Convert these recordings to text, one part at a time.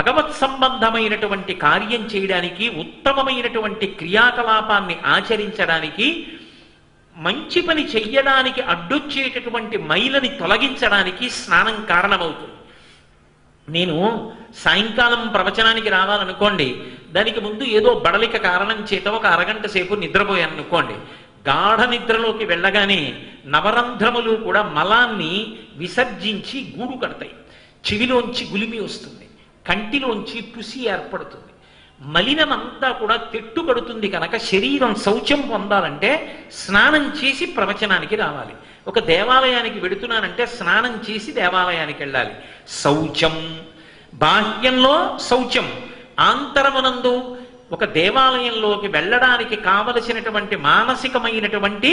భగవత్ సంబంధమైనటువంటి కార్యం చేయడానికి, ఉత్తమమైనటువంటి క్రియాకలాపాన్ని ఆచరించడానికి, మంచి పని చెయ్యడానికి అడ్డొచ్చేటటువంటి మైలని తొలగించడానికి స్నానం కారణమవుతుంది. నేను సాయంకాలం ప్రవచనానికి రావాలనుకోండి, దానికి ముందు ఏదో బడలిక కారణం చేత ఒక అరగంట సేపు నిద్రపోయాను అనుకోండి, గాఢ నిద్రలోకి వెళ్ళగానే నవరంధ్రములు కూడా మలాన్ని విసర్జించి గూడు కడతాయి. చెవిలోంచి గులిమి వస్తుంది, కంటిలోంచి పుసి ఏర్పడుతుంది, మలినమంతా కూడా తెట్టు కడుతుంది. కనుక శరీరం శౌచం పొందాలంటే స్నానం చేసి ప్రవచనానికి రావాలి. ఒక దేవాలయానికి వెడుతున్నానంటే స్నానం చేసి దేవాలయానికి వెళ్ళాలి. శౌచం బాహ్యంలో శౌచం, ఆంతరమునందు ఒక దేవాలయంలోకి వెళ్ళడానికి కావలసినటువంటి మానసికమైనటువంటి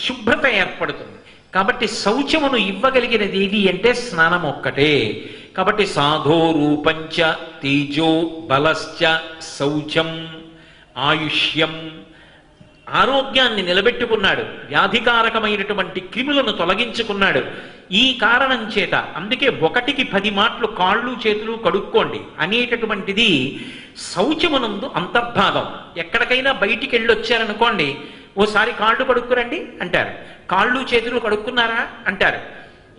శుభ్రత ఏర్పడుతుంది. కాబట్టి శౌచమును ఇవ్వగలిగినది ఏది అంటే స్నానం ఒక్కటే. కాబట్టి సాధో రూపంచ తేజో బలశ్చ శౌచం ఆయుష్యం, ఆరోగ్యాన్ని నిలబెట్టుకున్నాడు, వ్యాధికారకమైనటువంటి క్రిములను తొలగించుకున్నాడు. ఈ కారణం చేత అందుకే 1కి 10 మాటలు కాళ్ళు చేతులు కడుక్కోండి అనేటటువంటిది శౌచమునందు అంతర్భాగం. ఎక్కడికైనా బయటికి వెళ్ళొచ్చారనుకోండి, ఓసారి కాళ్ళు కడుక్కురండి అంటారు, కాళ్ళు చేతులు కడుక్కున్నారా అంటారు.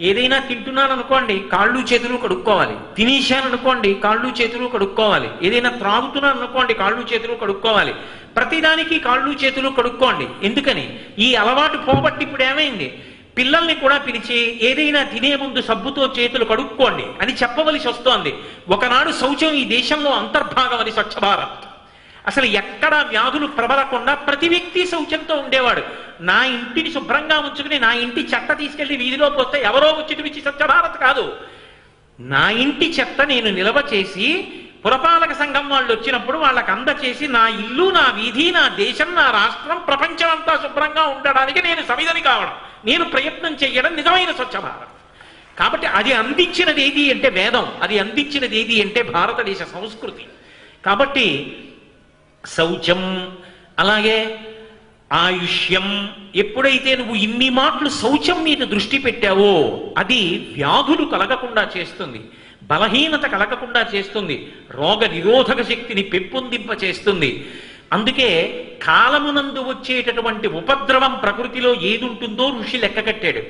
ఏదైనా తింటున్నాననుకోండి, కాళ్ళు చేతులు కడుక్కోవాలి. తినేశాననుకోండి, కాళ్ళు చేతులు కడుక్కోవాలి. ఏదైనా త్రాగుతున్నాను అనుకోండి, కాళ్ళు చేతులు కడుక్కోవాలి. ప్రతిదానికి కాళ్ళు చేతులు కడుక్కోండి. ఎందుకని? ఈ అలవాటు పోబట్టి ఇప్పుడు ఏమైంది, పిల్లల్ని కూడా పిలిచి ఏదైనా తినే ముందు సబ్బుతో చేతులు కడుక్కోండి అని చెప్పవలసి వస్తోంది. ఒకనాడు శౌచం ఈ దేశంలో అంతర్భాగం అని స్వచ్ఛ భారత్. అసలు ఎక్కడా వ్యాధులు ప్రబలకుండా ప్రతి వ్యక్తి శౌచంతో ఉండేవాడు. నా ఇంటిని శుభ్రంగా ఉంచుకుని నా ఇంటి చెత్త తీసుకెళ్లి వీధిలో పోస్తే ఎవరో వచ్చి పిలిచి స్వచ్ఛ భారత్ కాదు. నా ఇంటి చెత్త నేను నిల్వ చేసి పురపాలక సంఘం వాళ్ళు వచ్చినప్పుడు వాళ్ళకి అందచేసి నా ఇల్లు, నా వీధి, నా దేశం, నా రాష్ట్రం, ప్రపంచం అంతా శుభ్రంగా ఉండడానికి నేను సమిధని కావడం, నేను ప్రయత్నం చేయడం నిజమైన స్వచ్ఛ భారత్. కాబట్టి అది అందించినది ఏది అంటే వేదం, అది అందించినది ఏది అంటే భారతదేశ సంస్కృతి. కాబట్టి శౌచం, అలాగే ఆయుష్యం. ఎప్పుడైతే నువ్వు ఇన్ని మాటలు శౌచం మీద దృష్టి పెట్టావో అది వ్యాధులు కలగకుండా చేస్తుంది, బలహీనత కలగకుండా చేస్తుంది, రోగ నిరోధక శక్తిని పెంపొందింప చేస్తుంది. అందుకే కాలమునందు వచ్చేటటువంటి ఉపద్రవం ప్రకృతిలో ఏది ఉంటుందో ఋషి లెక్క కట్టాడు.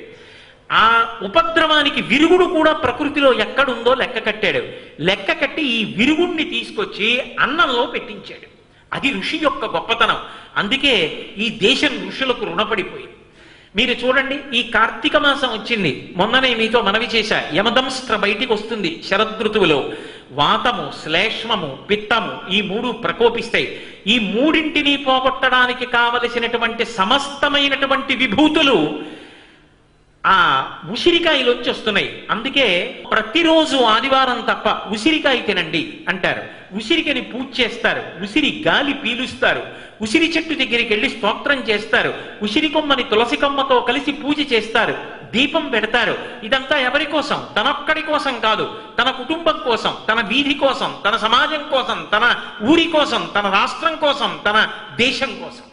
ఆ ఉపద్రవానికి విరుగుడు కూడా ప్రకృతిలో ఎక్కడుందో లెక్క కట్టాడు. లెక్క కట్టి ఈ విరుగుణ్ణి తీసుకొచ్చి అన్నంలో పెట్టించాడు. అది ఋషి యొక్క గొప్పతనం. అందుకే ఈ దేశం ఋషులకు రుణపడిపోయింది. మీరు చూడండి, ఈ కార్తీక మాసం వచ్చింది, మొన్ననే మీతో మనవి చేశా, యమదంస్త్ర బయటికి వస్తుంది శరదృతువులో. వాతము, శ్లేష్మము, పిత్తము ఈ 3 ప్రకోపిస్తాయి. ఈ 3ంటిని పోగొట్టడానికి కావలసినటువంటి సమస్తమైనటువంటి విభూతులు ఆ ఉసిరికాయలోంచి వస్తున్నాయి. అందుకే ప్రతిరోజు ఆదివారం తప్ప ఉసిరికాయ తినండి అంటారు. ఉసిరికని పూజ చేస్తారు, ఉసిరి గాలి పీలుస్తారు, ఉసిరి చెట్టు దగ్గరికి వెళ్ళి స్తోత్రం చేస్తారు, ఉసిరి కొమ్మని తులసి కొమ్మతో కలిసి పూజ చేస్తారు, దీపం పెడతారు. ఇదంతా ఎవరి కోసం? తనొక్కడి కోసం కాదు, తన కుటుంబం కోసం, తన వీధి కోసం, తన సమాజం కోసం, తన ఊరి కోసం, తన రాష్ట్రం కోసం, తన దేశం కోసం,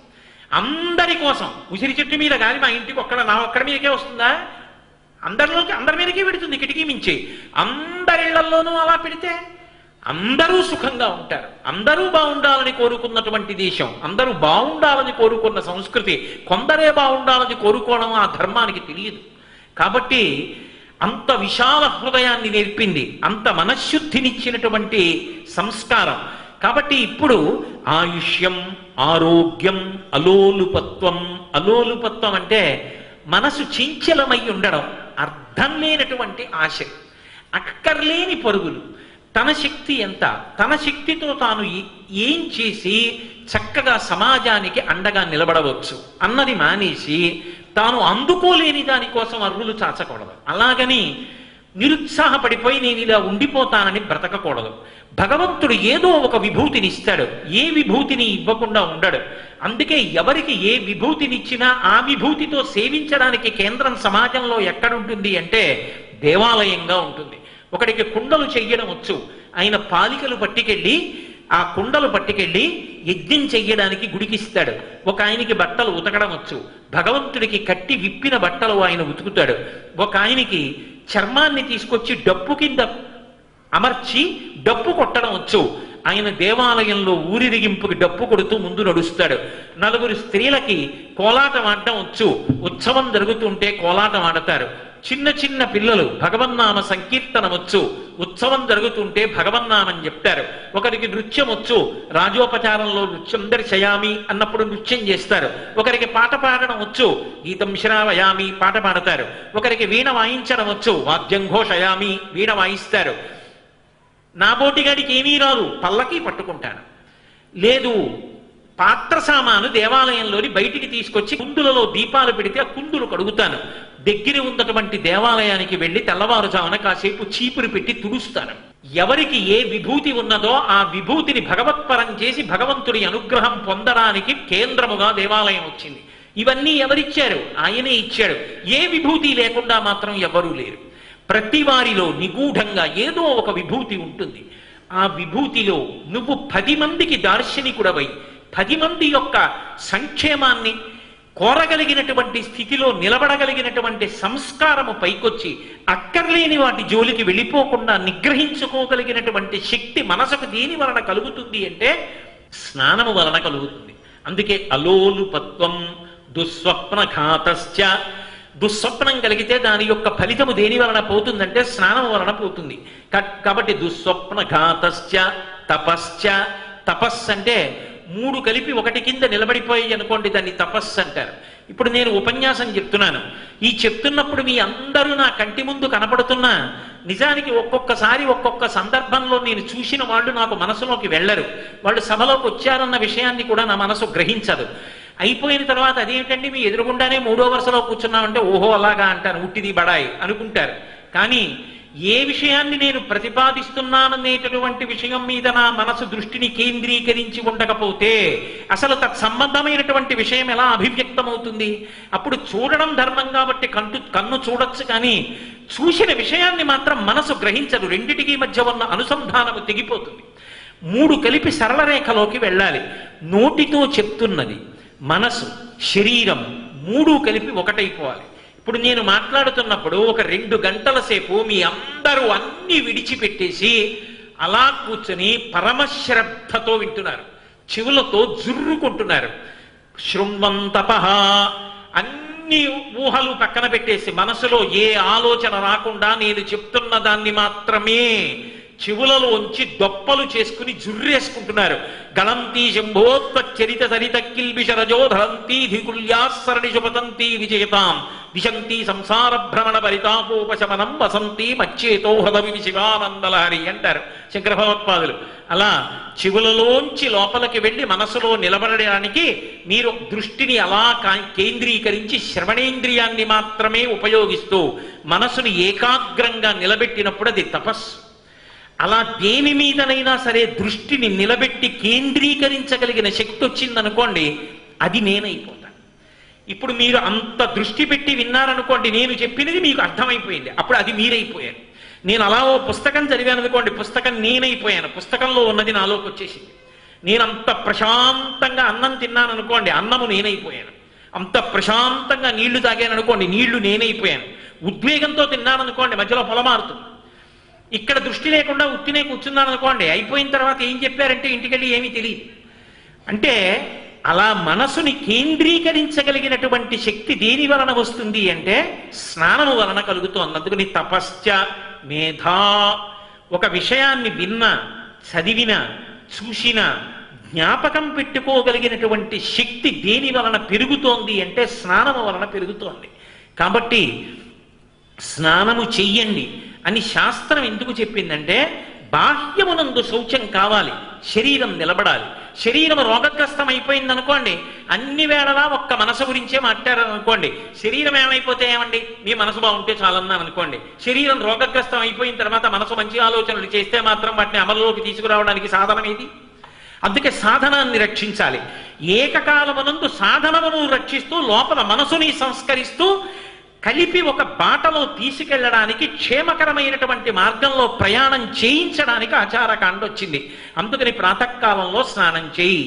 అందరి కోసం. ఉసిరి చెట్టు మీద గాలి మా ఇంటికి నా ఒక్కడి మీదకే వస్తుందా? అందరి మీదకే పెడుతుంది, కిటికీ మించి. అందరిళ్లలోనూ అలా పెడితే అందరూ సుఖంగా ఉంటారు. అందరూ బాగుండాలని కోరుకున్నటువంటి దేశం, అందరూ బాగుండాలని కోరుకున్న సంస్కృతి. కొందరే బాగుండాలని కోరుకోవడం ఆ ధర్మానికి తెలియదు. కాబట్టి అంత విశాల హృదయాన్ని నేర్పింది, అంత మనశ్శుద్ధినిచ్చినటువంటి సంస్కారం. కాబట్టి ఇప్పుడు ఆయుష్యం, ఆరోగ్యం, అలోలుపత్వం. అలోలుపత్వం అంటే మనసు చంచలమై ఉండడం, అర్థం లేనటువంటి ఆశ, అక్కర్లేని పరుగులు. తన శక్తి ఎంత, తన శక్తితో తాను ఏం చేసి చక్కగా సమాజానికి అండగా నిలబడవచ్చు అన్నది మానేసి తాను అందుకోలేని దానికోసం అర్రులు చాచకూడదు. అలాగని నిరుత్సాహపడిపోయి నేను ఇలా ఉండిపోతానని బ్రతకకూడదు. భగవంతుడు ఏదో ఒక విభూతిని ఇస్తాడు, ఏ విభూతిని ఇవ్వకుండా ఉండడు. అందుకే ఎవరికి ఏ విభూతినిచ్చినా ఆ విభూతితో సేవించడానికి కేంద్రం సమాజంలో ఎక్కడుంటుంది అంటే దేవాలయంగా ఉంటుంది. ఒకడికి కుండలు చెయ్యడం వచ్చు, ఆయన పాలికలు పట్టుకెళ్ళి ఆ కుండలు పట్టుకెళ్ళి యజ్ఞం చెయ్యడానికి గుడికిస్తాడు. ఒక ఆయనకి బట్టలు ఉతకడం వచ్చు, భగవంతుడికి కట్టి విప్పిన బట్టలు ఆయన ఉతుకుతాడు. ఒక ఆయనకి చర్మాన్ని తీసుకొచ్చి డప్పు కింద అమర్చి డప్పు కొట్టడం వచ్చు. ఆయన దేవాలయంలో ఊరిరిగింపుకి డప్పు కొడుతూ ముందు నడుస్తాడు. నలుగురు స్త్రీలకి కోలాటం ఆడటం వచ్చు. ఉత్సవం జరుగుతుంటే కోలాటం ఆడతారు. చిన్న చిన్న పిల్లలు భగవన్నామ సంకీర్తనం వచ్చు. ఉత్సవం జరుగుతుంటే భగవన్నామం చెప్తారు. ఒకరికి నృత్యం వచ్చు. రాజోపచారంలో నృత్యం దర్శయామి అన్నప్పుడు నృత్యం చేస్తారు. ఒకరికి పాట పాడడం వచ్చు. గీతం శ్రావయామి పాట పాడతారు. ఒకరికి వీణ వాయించడం వచ్చు. వాద్యం ఘోషయామి వీణ వాయిస్తారు. నా బోటిగాడికి ఏమీ రాదు, పల్లకి పట్టుకుంటాను. లేదు, పాత్ర సామాను దేవాలయంలోని బయటికి తీసుకొచ్చి కుందులలో దీపాలు పెడితే ఆ కుందులు కడుగుతాను. దగ్గర ఉన్నటువంటి దేవాలయానికి వెళ్ళి తెల్లవారుజామున కాసేపు చీపురు పెట్టి తుడుస్తాను. ఎవరికి ఏ విభూతి ఉన్నదో ఆ విభూతిని భగవత్పరం చేసి భగవంతుడి అనుగ్రహం పొందడానికి కేంద్రముగా దేవాలయం వచ్చింది. ఇవన్నీ ఎవరిచ్చారు? ఆయనే ఇచ్చాడు. ఏ విభూతి లేకుండా మాత్రం ఎవరూ లేరు. ప్రతి వారిలో నిగూఢంగా ఏదో ఒక విభూతి ఉంటుంది. ఆ విభూతిలో నువ్వు 10 మందికి దార్శనికుడవై 10 మంది యొక్క సంక్షేమాన్ని కోరగలిగినటువంటి స్థితిలో నిలబడగలిగినటువంటి సంస్కారము పైకొచ్చి అక్కర్లేని వాటి జోలికి వెళ్ళిపోకుండా నిగ్రహించుకోగలిగినటువంటి శక్తి మనసుకు దేని వలన కలుగుతుంది అంటే స్నానము వలన కలుగుతుంది. అందుకే అలోలుపత్వం దుస్వప్నఘాతశ్చ. దుస్వప్నం కలిగితే దాని యొక్క ఫలితము దేని వలన పోతుందంటే స్నానం వలన పోతుంది. కాబట్టి దుస్వప్నఘాతశ్చ తపశ్చ. తపస్సు అంటే 3 కలిపి ఒకటి కింద నిలబడిపోయాయి అనుకోండి, దాన్ని తపస్సు అంటారు. ఇప్పుడు నేను ఉపన్యాసం చెప్తున్నాను. ఈ చెప్తున్నప్పుడు మీ అందరూ నా కంటి ముందు కనపడుతున్నా నిజానికి ఒక్కొక్కసారి ఒక్కొక్క సందర్భంలో నేను చూసిన వాళ్ళు నాకు మనసులోకి వెళ్ళరు. వాళ్ళు సభలోకి వచ్చారన్న విషయాన్ని కూడా నా మనసు గ్రహించదు. అయిపోయిన తర్వాత అదేమిటండి మీ ఎదురుగుండానే 3వ వరుసలో కూర్చున్నామంటే ఓహో అలాగా అంటారు, ఉట్టిది బడాయి అనుకుంటారు. కానీ ఏ విషయాన్ని నేను ప్రతిపాదిస్తున్నాననేటటువంటి విషయం మీద నా మనసు దృష్టిని కేంద్రీకరించి ఉండకపోతే అసలు తత్సంబంధమైనటువంటి విషయం ఎలా అభివ్యక్తమవుతుంది? అప్పుడు చూడడం ధర్మం కాబట్టి కన్ను చూడొచ్చు, కానీ చూసిన విషయాన్ని మాత్రం మనసు గ్రహించదు. రెండిటికీ మధ్య ఉన్న అనుసంధానము తెగిపోతుంది. 3 కలిపి సరళ రేఖలోకి వెళ్ళాలి. నోటితో చెప్తున్నది మనసు, శరీరం 3 కలిపి ఒకటైపోవాలి. ఇప్పుడు నేను మాట్లాడుతున్నప్పుడు ఒక 2 గంటల సేపు మీ అందరూ అన్ని విడిచిపెట్టేసి అలా కూర్చొని పరమశ్రద్ధతో వింటున్నారు. చెవులతో జుర్రుకుంటున్నారు. శృణ్వంతపః అన్ని ఊహలు పక్కన పెట్టేసి మనసులో ఏ ఆలోచన రాకుండా నేను చెప్తున్న దాన్ని మాత్రమే చెవులలోంచి దొప్పలు చేసుకుని జుర్రేసుకుంటున్నారు. గళంతీ శంభోత్వచ్చరిత సరిత కిల్బిషరజో ధరంతీ ధికుల్యాసరణి శుపతంతీ విజయతాం దిశంతి సంసార భ్రమణ పరితాపోపశమనం వసంతి మచ్చేతో హృదవి శివానందలహరి అంటారు శంకర భగవత్పాదులు. అలా చెవులలోంచి లోపలికి వెళ్ళి మనసులో నిలబడడానికి మీరు దృష్టిని అలా కేంద్రీకరించి శ్రవణేంద్రియాన్ని మాత్రమే ఉపయోగిస్తూ మనసుని ఏకాగ్రంగా నిలబెట్టినప్పుడు అది తపస్సు. అలా దేని మీదనైనా సరే దృష్టిని నిలబెట్టి కేంద్రీకరించగలిగిన శక్తి వచ్చిందనుకోండి, అది నేనైపోతాను. ఇప్పుడు మీరు అంత దృష్టి పెట్టి విన్నారనుకోండి, నేను చెప్పినది మీకు అర్థమైపోయింది, అప్పుడు అది మీరైపోయారు. నేను అలా ఓ పుస్తకం చదివాను అనుకోండి, పుస్తకం నేనైపోయాను, పుస్తకంలో ఉన్నది నాలోకి వచ్చేసింది. నేను అంత ప్రశాంతంగా అన్నం తిన్నాను అనుకోండి, అన్నము నేనైపోయాను. అంత ప్రశాంతంగా నీళ్లు తాగాను అనుకోండి, నీళ్లు నేనైపోయాను. ఉద్వేగంతో తిన్నాను అనుకోండి, మధ్యలో పొలమారుతుంది. ఇక్కడ దృష్టి లేకుండా ఉత్తినే కూర్చున్నాను అనుకోండి, అయిపోయిన తర్వాత ఏం చెప్పారంటే ఇంటికెళ్ళి ఏమీ తెలియదు. అంటే అలా మనసుని కేంద్రీకరించగలిగినటువంటి శక్తి దేని వలన వస్తుంది అంటే స్నానము వలన కలుగుతోంది. అందుకని తపశ్చ మేధా. ఒక విషయాన్ని విన్నా, చదివినా, చూసినా జ్ఞాపకం పెట్టుకోగలిగినటువంటి శక్తి దేని వలన పెరుగుతోంది అంటే స్నానము వలన పెరుగుతోంది. కాబట్టి స్నానము చెయ్యండి అని శాస్త్రం ఎందుకు చెప్పిందంటే బాహ్యమునందు శౌచం కావాలి, శరీరం నిలబడాలి. శరీరం రోగగ్రస్తం అయిపోయింది అనుకోండి, అన్ని వేళలా ఒక్క మనసు గురించే మాట్లాడారనుకోండి, శరీరం ఏమైపోతే ఏమండి మీ మనసు బాగుంటే చాలన్నాను అనుకోండి. శరీరం రోగగ్రస్తం అయిపోయిన తర్వాత మనసు మంచి ఆలోచనలు చేస్తే మాత్రం వాటిని అమలులోకి తీసుకురావడానికి సాధనం ఏది? అందుకే సాధనాన్ని రక్షించాలి. ఏకకాలమునందు సాధనమును రక్షిస్తూ లోపల మనసుని సంస్కరిస్తూ కలిపి ఒక బాటలో తీసుకెళ్లడానికి క్షేమకరమైనటువంటి మార్గంలో ప్రయాణం చేయించడానికి ఆచారకాండ వచ్చింది. అందుకని ప్రాతకాలంలో స్నానం చేయి.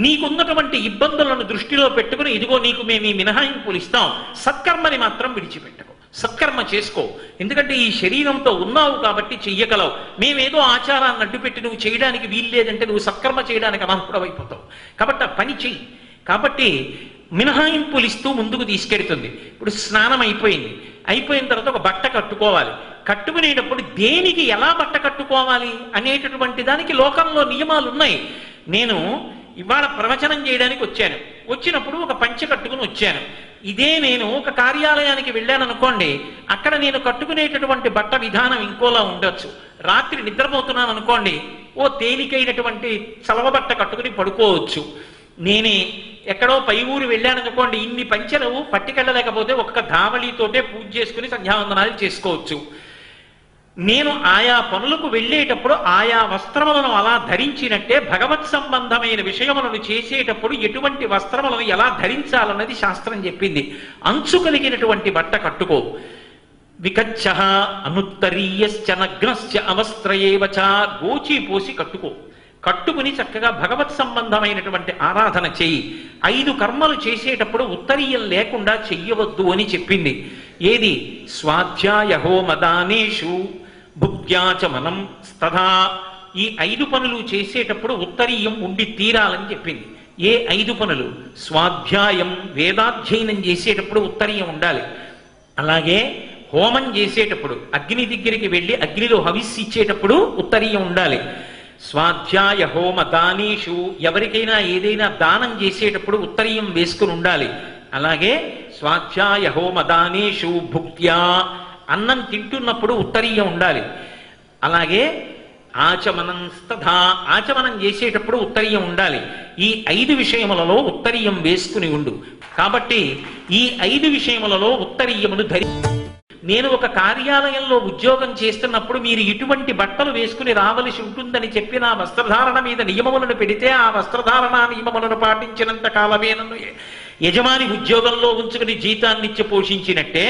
నీకున్నటువంటి ఇబ్బందులను దృష్టిలో పెట్టుకుని ఇదిగో నీకు మేము ఈ మినహాయింపులు ఇస్తాం, సత్కర్మని మాత్రం విడిచిపెట్టకు. సత్కర్మ చేసుకో. ఎందుకంటే ఈ శరీరంతో ఉన్నావు కాబట్టి చెయ్యగలవు. మేమేదో ఆచారాన్ని అడ్డుపెట్టి నువ్వు చేయడానికి వీల్లేదంటే నువ్వు సత్కర్మ చేయడానికి అనర్హుడవైపోతావు. కాబట్టి ఆ పని చెయ్యి. కాబట్టి మినహాయింపులు ఇస్తూ ముందుకు తీసుకెడుతుంది. ఇప్పుడు స్నానం అయిపోయింది. అయిపోయిన తర్వాత ఒక బట్ట కట్టుకోవాలి. కట్టుకునేటప్పుడు దేనికి ఎలా బట్ట కట్టుకోవాలి అనేటటువంటి దానికి లోకంలో నియమాలు ఉన్నాయి. నేను ఇవాళ ప్రవచనం చేయడానికి వచ్చాను. వచ్చినప్పుడు ఒక పంచె కట్టుకుని వచ్చాను. ఇదే నేను ఒక కార్యాలయానికి వెళ్ళాను అనుకోండి, అక్కడ నేను కట్టుకునేటటువంటి బట్ట విధానం ఇంకోలా ఉండొచ్చు. రాత్రి నిద్రపోతున్నాను అనుకోండి, ఓ తేలికైనటువంటి చలవ బట్ట కట్టుకుని పడుకోవచ్చు. నేనే ఎక్కడో పై ఊరు వెళ్ళాననుకోండి, ఇన్ని పంచెలు పట్టుకెళ్ళలేకపోతే ఒక్క ధావళితోటే పూజ చేసుకుని సంధ్యావందనాలు చేసుకోవచ్చు. నేను ఆయా పనులకు వెళ్ళేటప్పుడు ఆయా వస్త్రములను అలా ధరించినట్టే భగవత్ సంబంధమైన విషయములను చేసేటప్పుడు ఎటువంటి వస్త్రములను ఎలా ధరించాలన్నది శాస్త్రం చెప్పింది. అంచు కలిగినటువంటి బట్ట కట్టుకో. వికచ్చ అనుత్తరీయశ్చ నగ్నశ్చ అవస్త్రయేవచ, గోచి పోసి కట్టుకో. కట్టుకుని చక్కగా భగవత్ సంబంధమైనటువంటి ఆరాధన చెయ్యి. 5 కర్మలు చేసేటప్పుడు ఉత్తరీయం లేకుండా చెయ్యవద్దు అని చెప్పింది. ఏది? స్వాధ్యాయ హోమదానేషు భుక్త్యాచమనం స్తథా. ఈ 5 పనులు చేసేటప్పుడు ఉత్తరీయం ఉండి తీరాలని చెప్పింది. ఏ 5 పనులు? స్వాధ్యాయం, వేదాధ్యయనం చేసేటప్పుడు ఉత్తరీయం ఉండాలి. అలాగే హోమం చేసేటప్పుడు అగ్ని దగ్గరికి వెళ్ళి అగ్నిలో హవిస్సు ఇచ్చేటప్పుడు ఉత్తరీయం ఉండాలి. స్వాధ్యాయ హోమ దానేషు, ఎవరికైనా ఏదైనా దానం చేసేటప్పుడు ఉత్తరీయం వేసుకుని ఉండాలి. అలాగే స్వాధ్యాయ హోమ దానేషు భుక్త్యా, అన్నం తింటున్నప్పుడు ఉత్తరీయం ఉండాలి. అలాగే ఆచమనం స్తథా, ఆచమనం చేసేటప్పుడు ఉత్తరీయం ఉండాలి. ఈ 5 విషయములలో ఉత్తరీయం వేసుకుని ఉండు. కాబట్టి ఈ 5 విషయములలో ఉత్తరీయమును నేను ఒక కార్యాలయంలో ఉద్యోగం చేస్తున్నప్పుడు మీరు ఇటువంటి బట్టలు వేసుకుని రావలసి ఉంటుందని చెప్పి నా వస్త్రధారణ మీద నియమములను పెడితే ఆ వస్త్రధారణ నియమములను పాటించినంత కాలమే నన్ను యజమాని ఉద్యోగంలో ఉంచుకుని జీతాన్నిచ్చి పోషించినట్టే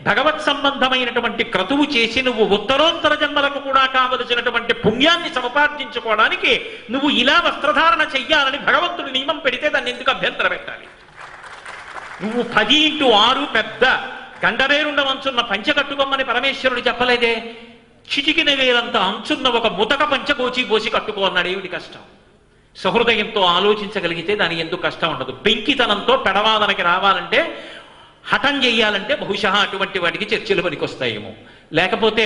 భగవత్ సంబంధమైనటువంటి క్రతువు చేసి నువ్వు ఉత్తరోత్తర జన్మలకు కూడా కావలసినటువంటి పుణ్యాన్ని సముపార్జించుకోవడానికి నువ్వు ఇలా వస్త్రధారణ చెయ్యాలని భగవంతుడు నియమం పెడితే దాన్ని ఎందుకు అభ్యంతర పెట్టాలి? నువ్వు 10x6 పెద్ద గండవేరుండ అంచున్న పంచె కట్టుకోమని పరమేశ్వరుడు చెప్పలేదే. చిటికిన వేలంత అంచున్న ఒక ముతక పంచె పోసి కట్టుకో అన్నాడు. ఏమిటి కష్టం? సహృదయంతో ఆలోచించగలిగితే దాని ఎందుకు కష్టం ఉండదు. పెంకితనంతో పెడవాదనకి రావాలంటే, హఠం చెయ్యాలంటే బహుశా అటువంటి వాటికి చర్చలు పనికొస్తాయేమో. లేకపోతే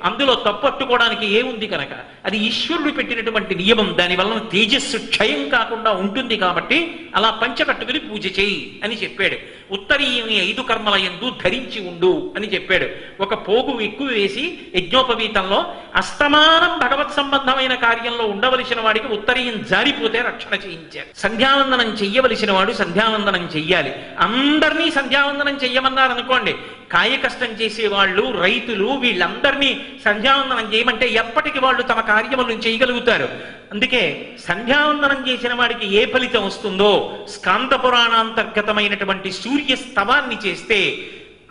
అందులో తప్పట్టుకోవడానికి ఏముంది కనుక అది ఈశ్వరుడు పెట్టినటువంటి నియమం. దానివల్ల తేజస్సు క్షయం కాకుండా ఉంటుంది కాబట్టి అలా పంచకట్టుకుని పూజ చేయి అని చెప్పాడు. ఉత్తరీయం 5 కర్మల యందు ధరించి ఉండు అని చెప్పాడు. ఒక పోగు ఎక్కువ వేసి యజ్ఞోపవీతంలో అస్తమానం భగవత్ సంబంధమైన కార్యంలో ఉండవలసిన వాడికి ఉత్తరీయం జారిపోతే రక్షణ చేయించారు. సంధ్యావందనం చెయ్యవలసిన వాడు సంధ్యావందనం చెయ్యాలి. అందరినీ సంధ్యావందనం చెయ్యమన్నారనుకోండి, కాయ కష్టం చేసేవాళ్ళు, రైతులు, వీళ్ళందరినీ సంధ్యావందనం చేయమంటే ఎప్పటికి వాళ్ళు తమ కార్యములను చేయగలుగుతారు. అందుకే సంధ్యావందనం చేసిన వాడికి ఏ ఫలితం వస్తుందో, స్కాంద పురాణాంతర్గతమైనటువంటి సూర్యస్తవాన్ని చేస్తే,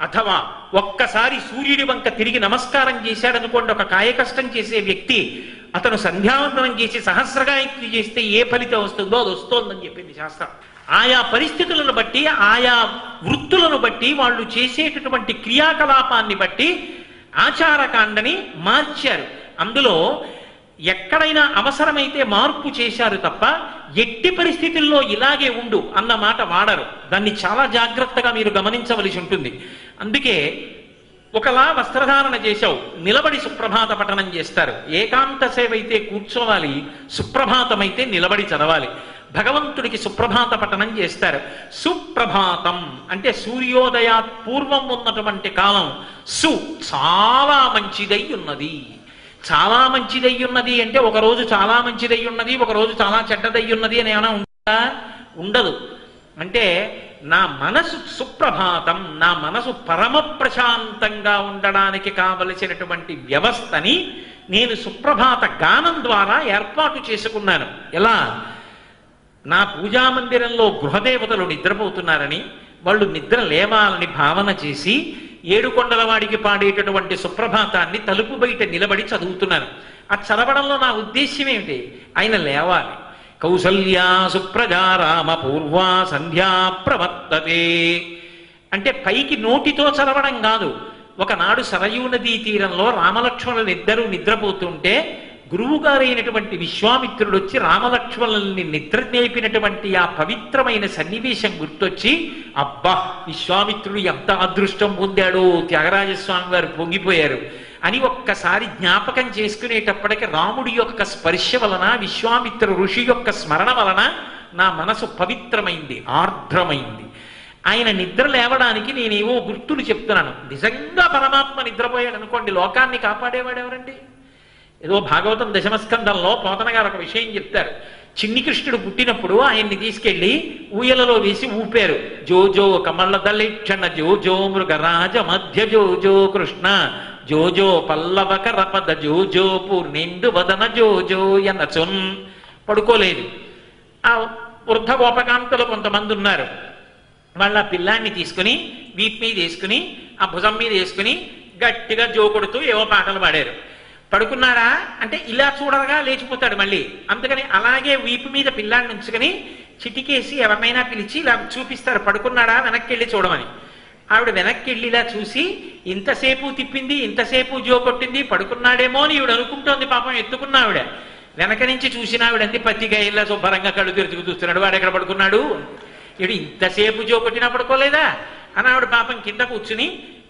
అథవా ఒక్కసారి సూర్యుడి వంక తిరిగి నమస్కారం చేశాడనుకోండి ఒక కాయకష్టం చేసే వ్యక్తి, అతను సంధ్యావందనం చేసి సహస్రగాయత్రి చేస్తే ఏ ఫలితం వస్తుందో అది వస్తోందని చెప్పింది శాస్త్రం. ఆయా పరిస్థితులను బట్టి, ఆయా వృత్తులను బట్టి, వాళ్ళు చేసేటటువంటి క్రియాకలాపాన్ని బట్టి ఆచారకాండని మార్చారు. అందులో ఎక్కడైనా అవసరమైతే మార్పు చేశారు తప్ప ఎట్టి పరిస్థితుల్లో ఇలాగే ఉండు అన్న మాట వాడరు. దాన్ని చాలా జాగ్రత్తగా మీరు గమనించవలసి ఉంటుంది. అందుకే ఒకలా వస్త్రధారణ చేశావు, నిలబడి సుప్రభాత పఠనం చేస్తారు. ఏకాంత సేవ అయితే కూర్చోవాలి, సుప్రభాతమైతే నిలబడి చదవాలి. భగవంతుడికి సుప్రభాత పఠనం చేస్తారు. సుప్రభాతం అంటే సూర్యోదయాత్ పూర్వం ఉన్నటువంటి కాలం. సు చాలా మంచిదై ఉన్నది. చాలా మంచిదై ఉన్నది అంటే ఒకరోజు చాలా మంచిదై ఉన్నది, ఒకరోజు చాలా చెడ్డదై ఉన్నది అని ఏమైనా ఉంటుందా? ఉండదు. అంటే నా మనసు సుప్రభాతం, నా మనసు పరమ ప్రశాంతంగా ఉండడానికి కావలసినటువంటి వ్యవస్థని నేను సుప్రభాత గానం ద్వారా ఏర్పాటు చేసుకున్నాను. ఎలా? నా పూజామందిరంలో గృహదేవతలు నిద్రపోతున్నారని, వాళ్ళు నిద్ర లేవాలని భావన చేసి 7 కొండల వాడికి పాడేటటువంటి సుప్రభాతాన్ని తలుపు బయట నిలబడి చదువుతున్నాను. ఆ చదవడంలో నా ఉద్దేశ్యం ఏమిటి? ఆయన లేవాలి. కౌసల్యా సుప్రజా రామ పూర్వా సంధ్యా ప్రవర్తతే అంటే పైకి నోటితో చదవడం కాదు, ఒకనాడు సరయూ నదీ తీరంలో రామలక్ష్మణులు ఇద్దరూ నిద్రపోతుంటే గురువుగారైనటువంటి విశ్వామిత్రుడు వచ్చి రామలక్ష్మణుల్ని నిద్ర నేర్పినటువంటి ఆ పవిత్రమైన సన్నివేశం గుర్తొచ్చి, అబ్బా విశ్వామిత్రుడు ఎంత అదృష్టం పొందాడో, త్యాగరాజస్వామి వారు పొంగిపోయారు అని ఒక్కసారి జ్ఞాపకం చేసుకునేటప్పటికి రాముడి యొక్క స్పర్శ వలన, విశ్వామిత్ర ఋషి యొక్క స్మరణ వలన నా మనసు పవిత్రమైంది, ఆర్ద్రమైంది. ఆయన నిద్ర లేవడానికి నేనేవో గుర్తులు చెప్తున్నాను. నిజంగా పరమాత్మ నిద్రపోయాడు అనుకోండి, లోకాన్ని కాపాడేవాడు ఎవరండి? ఏదో భాగవతం దశమస్కందంలో పోతన గారు ఒక విషయం చెప్తారు. చిన్ని కృష్ణుడు పుట్టినప్పుడు ఆయన్ని తీసుకెళ్లి ఊయలలో వేసి ఊపారు. జోజో కమల దళిక్షణ జోజో మృగరాజ మధ్య జోజో కృష్ణ జోజో పల్లవక రపద జోజో పూర్ణిందు వదన జోజో ఎనచున్. పడుకోలేదు. ఆ వృద్ధ గోపకాంతలు కొంతమంది ఉన్నారు. వాళ్ళ పిల్లాన్ని తీసుకుని వీపు మీద వేసుకుని ఆ భుజం మీద వేసుకుని గట్టిగా జో కొడుతూ ఏవో పాటలు పాడారు. పడుకున్నాడా అంటే ఇలా చూడగా లేచిపోతాడు మళ్ళీ. అందుకని అలాగే వీపు మీద పిల్లాన్ని ఉంచుకొని చిటికేసి ఎవరినైనా పిలిచి ఇలా చూపిస్తారు, పడుకున్నాడా వెనక్కి వెళ్ళి చూడమని. ఆవిడ వెనక్కి వెళ్ళి ఇలా చూసి ఇంతసేపు తిప్పింది, ఇంతసేపు జో కొట్టింది, పడుకున్నాడేమో అని ఈవిడ అనుకుంటోంది. పాపం ఎత్తుకున్న ఆవిడ వెనక నుంచి చూసిన ఆవిడంది పత్తిగా ఇలా శుభ్రంగా కళ్ళు తెరుచుకు చూస్తున్నాడు, వాడు ఎక్కడ పడుకున్నాడు, ఈవిడ ఇంతసేపు జో కొట్టినా పడుకోలేదా అని ఆవిడ పాపం కింద కూర్చుని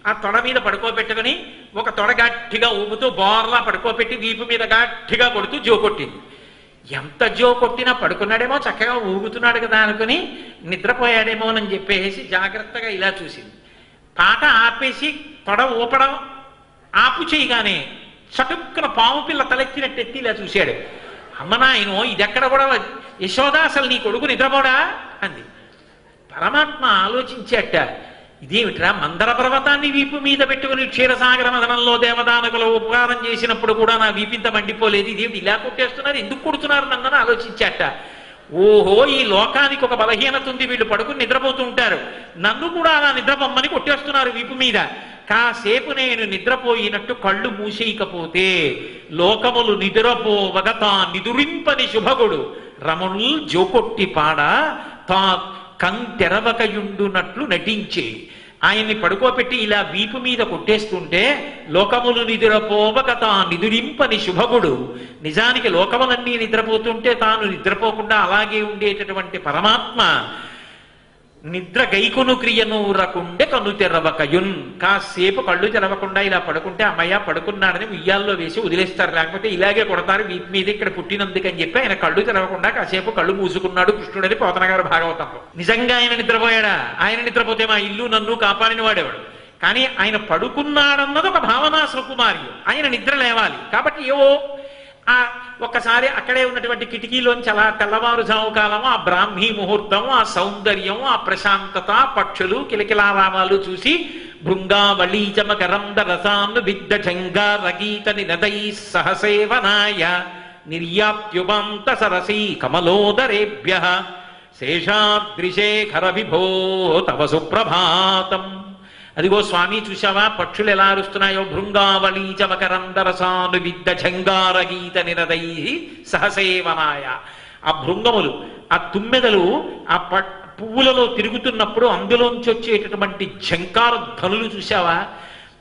ఆ తొడ మీద పడుకోబెట్టుకుని ఒక తొడ గట్టిగా ఊపుతూ బోర్లా పడుకోబెట్టి వీపు మీద గట్టిగా కొడుతూ జో కొట్టింది. ఎంత జో కొట్టినా పడుకున్నాడేమో, చక్కగా ఊగుతున్నాడు కదా అనుకుని నిద్రపోయాడేమో అని చెప్పేసి జాగ్రత్తగా ఇలా చూసింది. పాట ఆపేసి తొడ ఊపడం ఆపు చేయగానే చటుక్కున పాము పిల్ల తలెత్తినట్టెత్తి ఇలా చూశాడు. అమ్మ నాయనో ఇదెక్కడ కూడా యశోదా అసలు నీ కొడుకు నిద్రపోడా అంది. పరమాత్మ ఆలోచించేట, ఇదేమిట్రా మందర పర్వతాన్ని వీపు మీద పెట్టుకుని క్షీరసాగర మదనంలో దేవదానకులు ఉపకారం చేసినప్పుడు కూడా నా వీపింత మండిపోలేదు, ఇదేమిటి ఇలా కొట్టేస్తున్నారు, ఎందుకు కొడుతున్నారు నన్నని ఆలోచించాట. ఓహో ఈ లోకానికి ఒక బలహీనత ఉంది, వీళ్ళు పడుకుని నిద్రపోతూ ఉంటారు, నన్ను కూడా అలా నిద్రపోమ్మని కొట్టేస్తున్నారు వీపు మీద. కాసేపు నేను నిద్రపోయినట్టు కళ్ళు మూసేయకపోతే లోకములు నిద్రపోవగ తా నిదురింపని శుభగుడు రమణుల్ జోకొట్టి పాడ తా కంటెరవకయుండునట్లు నటించే. ఆయన్ని పడుకోబెట్టి ఇలా వీపు మీద కొట్టేస్తుంటే లోకములు నిద్రపోవక తా నిదురింపని శుభగుడు, నిజానికి లోకములన్నీ నిద్రపోతుంటే తాను నిద్రపోకుండా అలాగే ఉండేటటువంటి పరమాత్మ నిద్ర గైకును క్రియను రకుండే కన్ను తెరవకయున్. కాసేపు కళ్ళు తెరవకుండా ఇలా పడుకుంటే అమ్మయ్య పడుకున్నాడని ఉయ్యాల్లో వేసి వదిలేస్తారు, లేకపోతే ఇలాగే కొడతారు వీపు మీద ఇక్కడ పుట్టినందుకని చెప్పి ఆయన కళ్ళు తెరవకుండా కాసేపు కళ్ళు మూసుకున్నాడు కృష్ణుడని పోతన గారు భాగవతంలో. నిజంగా ఆయన నిద్రపోయాడా? ఆయన నిద్రపోతే మా ఇల్లు నన్ను కాపాడిన వాడేవాడు. కానీ ఆయన పడుకున్నాడన్నది ఒక భావనా సుకుమార్యం, ఆయన నిద్ర లేవాలి కాబట్టి ఏవో ఒక్కసారి అక్కడే ఉన్నటువంటి కిటికీలోంచి అలా తెల్లవారుజాము కాలము ఆ బ్రాహ్మీ ముహూర్తము, ఆ సౌందర్యం, ఆ ప్రశాంతత, పక్షులు కిలకిలారామాలు చూసి భృంగావళీచమ గరంద రసాను విద్ద జంగారగీత నినదై సహసేవనాయ నిర్యాప్యుబంత సరసీ కమలోదరేభ్య శేషాద్రిశేఖర విభో తవ సుప్రభాతం. అదిగో స్వామి చూశావా పక్షులు ఎలా అరుస్తున్నాయో, భృంగావళీచ మకరందరసాను విద్ద ఝంగారగీత నిరదై సహసేవనాయ. ఆ భృంగములు, ఆ తుమ్మెదలు ఆ పువ్వులలో తిరుగుతున్నప్పుడు అందులోంచి వచ్చేటటువంటి ఝంకార ధ్వనులు చూశావా?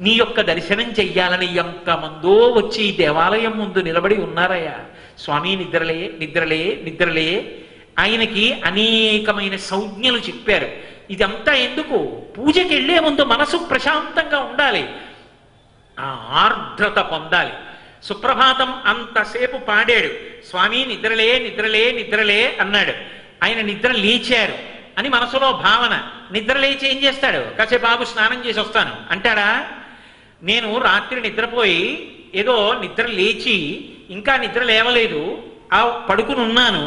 నీ యొక్క దర్శనం చెయ్యాలని ఎంతమందో వచ్చి ఈ దేవాలయం ముందు నిలబడి ఉన్నారయ్యా. స్వామి నిద్రలే నిద్రలే నిద్రలే. ఆయనకి అనేకమైన సంజ్ఞలు చెప్పారు. ఇదంతా ఎందుకు? పూజకి వెళ్లే ముందు మనసు ప్రశాంతంగా ఉండాలి, ఆ ఆర్ద్రత పొందాలి. సుప్రభాతం అంతసేపు పాడాడు, స్వామి నిద్రలే నిద్రలే నిద్రలే అన్నాడు. ఆయన నిద్ర లేచారు అని మనసులో భావన. నిద్ర లేచి ఏం చేస్తాడు? కాసేపు బాబు స్నానం చేసి వస్తాను అంటాడా? నేను రాత్రి నిద్రపోయి ఏదో నిద్ర లేచి ఇంకా నిద్ర లేవలేదు, ఆ పడుకుని ఉన్నాను,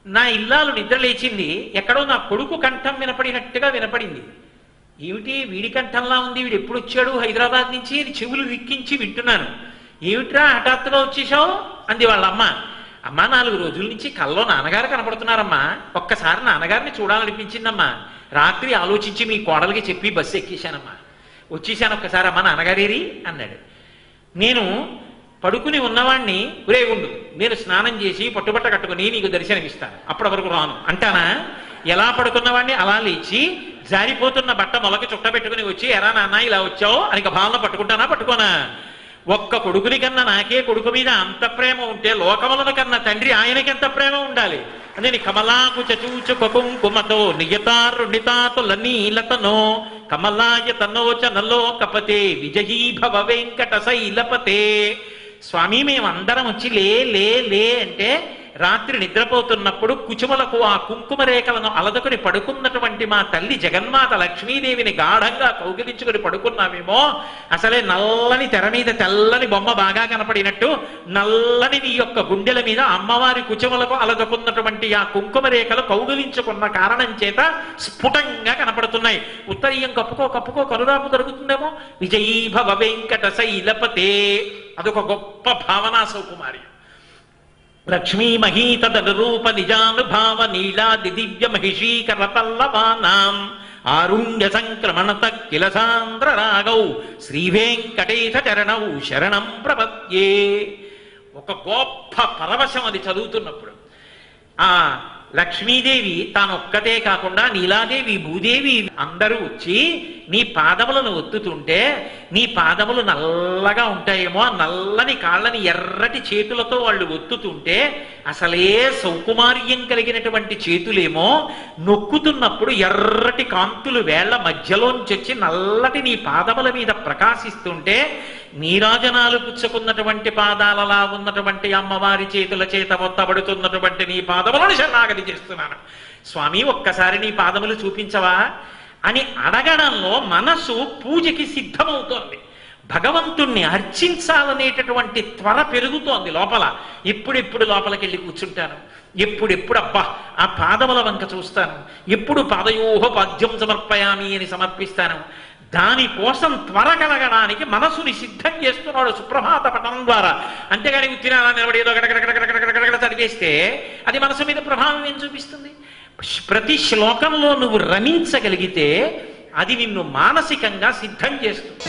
నా ఇల్లాలు నిద్ర లేచింది, ఎక్కడో నా కొడుకు కంఠం వినపడినట్టుగా వినపడింది. ఏమిటి వీడి కంఠంలా ఉంది, వీడు ఎప్పుడు వచ్చాడు హైదరాబాద్ నుంచి అని చెవులు విక్కించి వింటున్నాను. ఏమిట్రా హఠాత్తుగా వచ్చేసావు అంది వాళ్ళ అమ్మ. అమ్మ 4 రోజుల నుంచి కల్లో నాన్నగారు కనపడుతున్నారమ్మా, ఒక్కసారి నాన్నగారిని చూడాలనిపించిందమ్మా, రాత్రి ఆలోచించి మీ కోడలికి చెప్పి బస్సు ఎక్కేశానమ్మా, వచ్చేసాను, ఒక్కసారి అమ్మ నాన్నగారేరి అన్నాడు. నేను పడుకుని ఉన్నవాణ్ణి, ఒరే ఉండు నేను స్నానం చేసి పట్టుబట్ట కట్టుకుని నీకు దర్శనమిస్తాను, అప్పటి వరకు రాను అంటానా? ఎలా పడుకున్నవాడిని అలా లేచి జారిపోతున్న బట్ట మొలక చుట్టబెట్టుకుని వచ్చి ఎరా నాన్న ఇలా వచ్చావు అని భావన పట్టుకుంటానా పట్టుకోనా? ఒక్క కొడుకుని కన్నా నాకే కొడుకు మీద అంత ప్రేమ ఉంటే లోకములను కన్నా తండ్రి ఆయనకి ఎంత ప్రేమ ఉండాలి? అదే కమలాకు చచూచు కుంకుమతో నియతారుణితాతులనీలతనో కమలాయతనోచ నలో కపతే విజయీ భవ వెంకట శైలపతే. స్వామి మేమందరం వచ్చి లే లే లే అంటే రాత్రి నిద్రపోతున్నప్పుడు కుచుమలకు ఆ కుంకుమ రేఖలను అలదుకుని పడుకున్నటువంటి మా తల్లి జగన్మాత లక్ష్మీదేవిని గాఢంగా కౌగిలించుకుని పడుకున్నామేమో. అసలే నల్లని తెర మీద తెల్లని బొమ్మ బాగా కనపడినట్టు నల్లని నీ యొక్క గుండెల మీద అమ్మవారి కుచుమలకు అలదుకున్నటువంటి ఆ కుంకుమ రేఖలు కౌగిలించుకున్న కారణం చేత స్ఫుటంగా కనపడుతున్నాయి. ఉత్తరీయం కప్పుకో కప్పుకో కనురాపు దొరుకుతుందేమో. విజయీ భవ వెంకట శైలపతే అదొక గొప్ప భావనా సౌకుమారి. లక్ష్మీ మహీతదనురూప నిజానుభావ నీలాది దివ్య మహిషీకర పల్లవానాం ఆరుణ్య సంక్రమణత కిల సాంద్ర రాగౌ శ్రీ వెంకటేశ చరణౌ శరణం ప్రపద్యే. ఒక గొప్ప పరవశం అది చదువుతున్నప్పుడు. ఆ లక్ష్మీదేవి తానొక్కతే కాకుండా నీలాదేవి భూదేవి అందరూ వచ్చి నీ పాదములను ఒత్తుతుంటే నీ పాదములు నల్లగా ఉంటాయేమో, ఆ నల్లని కాళ్ళని ఎర్రటి చేతులతో వాళ్ళు ఒత్తుతుంటే అసలే సౌకుమార్యం కలిగినటువంటి చేతులేమో నొక్కుతున్నప్పుడు ఎర్రటి కాంతులు వేళ్ల మధ్యలోంచి వచ్చి నల్లటి నీ పాదముల మీద ప్రకాశిస్తుంటే నీరాజనాలు పుచ్చుకున్నటువంటి పాదాలలా ఉన్నటువంటి అమ్మవారి చేతుల చేత ఒత్తబడుతున్నటువంటి నీ పాదములను శరణాగతి చేస్తున్నాను స్వామి, ఒక్కసారి నీ పాదములు చూపించవా అని అడగడంలో మనసు పూజకి సిద్ధమవుతోంది. భగవంతుణ్ణి అర్చించాలనేటటువంటి త్వర పెరుగుతోంది లోపల. ఎప్పుడెప్పుడు లోపలికి వెళ్ళి కూర్చుంటాను, ఎప్పుడెప్పుడు అబ్బా ఆ పాదముల వంక చూస్తాను, ఎప్పుడు పాదయోహ పాద్యం సమర్పయామి అని సమర్పిస్తాను. దానికోసం త్వర కలగడానికి మనసుని సిద్ధం చేస్తున్నాడు సుప్రభాత పఠనం ద్వారా. అంతేగాని ఉత్తినాలా నిలబడి ఏదో గడగడగడగడగడగడ చదివేస్తే అది మనసు మీద ప్రభావం ఏం చూపిస్తుంది? ప్రతి శ్లోకంలో నువ్వు రమించగలిగితే అది నిన్ను మానసికంగా సిద్ధం చేస్తుంది.